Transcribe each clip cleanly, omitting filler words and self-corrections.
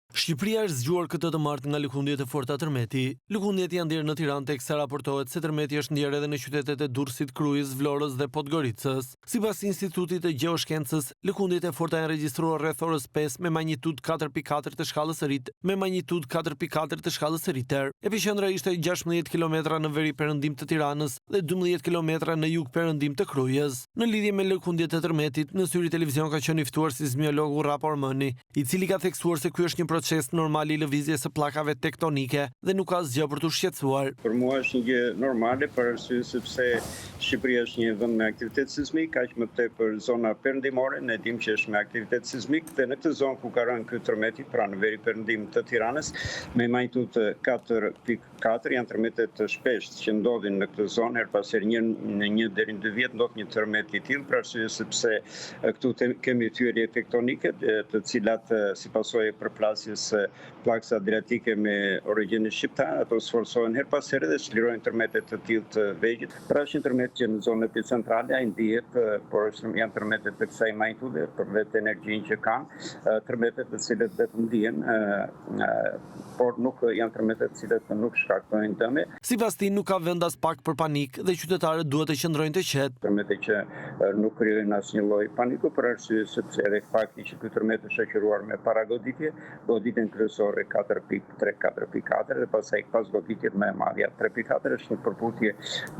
Shqipëria është zgjuar këtë të martë nga lëkundjet e forta tërmeti. Lëkundjet janë ndjerë në Tiranë teksa raportohet se tërmeti është ndjerë edhe në qytetet e Durrësit, Krujës, Vlorës dhe Podgoricës. Sipas Institutit të Gjeoshkencës, lëkundjet e forta janë regjistruar rreth orës 5 me magnitudë 4.4 të shkallës së Richter. Epiqendra ishte 16 kilometra në veri perëndim të Tiranës dhe 12 kilometra në jug perëndim të Krujës. Në lidhje me lëkundjet e tërmetit, në Syri Televizion ka qenë i ftuar sismiologu Rapo Armëni, i cili ka theksuar se ky është një proces normal i lëvizjes së pllakave tektonike dhe nuk ka asgjë për t'u shqetësuar. Për mua është një gjë normale për arsye sepse Shqipëria është një vend me aktivitet sismik, kaq më tepër zona perëndimore, ne dimë që është me aktivitet sismik dhe në këtë zonë ku ka rënë ky tërmeti, pra në veri perëndim të Tiranës, me magnitudë 4.4 janë tërmetet të shpeshtë që ndodhin në këtë zonë, her pas here në një deri në 2 vjet ndodh një tërmet i tillë, për arsye sepse këtu kemi thyrje tektonike, të cilat si pasojë përplasjes pllakës adriatike me origjinë shqiptare, ato sforcohen her pas here dhe çlirojnë tërmete të tillë të vegjël. Pra është një tërmet që në zonën epicentrale ai ndihet, por janë tërmete të kësaj magnitude për vetë energjinë që kanë, tërmete të cilët vetëm ndihen, por nuk janë tërmete të cilët nuk shkaktojnë dëme. Sipas tij nuk ka vend as pak për panik dhe qytetarët duhet të qëndrojnë të qetë. Tërmete që nuk krijojnë asnjë lloj paniku për arsye sepse edhe fakti që ky tërmet është shoqëruar me paragoditje, goditjen kryesore 4.3, 4.4 dhe pastaj pas goditjet më e madhe 3.4 është në përputhje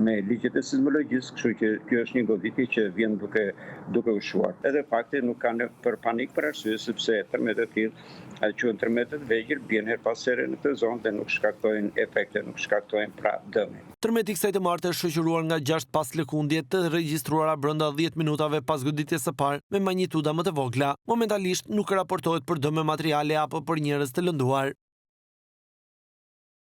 me ligjet e sismologjisë, kështu që kjo është një goditje që vjen duke ushuar. Edhe fakti nuk kanë për panik për arsye sepse tërmetet e tillë quhen tërmetet vegjël, bien her pas here në këtë zonë dhe nuk shkaktojnë efekte, nuk shkaktojnë pra dëme. Tërmeti kësaj të martë është shoqëruar nga 6 pas lëkundje të regjistruara brenda 10 minutave pas goditjes së parë me magnituda më të vogla. Momentalisht nuk raportohet për dëme materiale apo për njerëz të lënduar.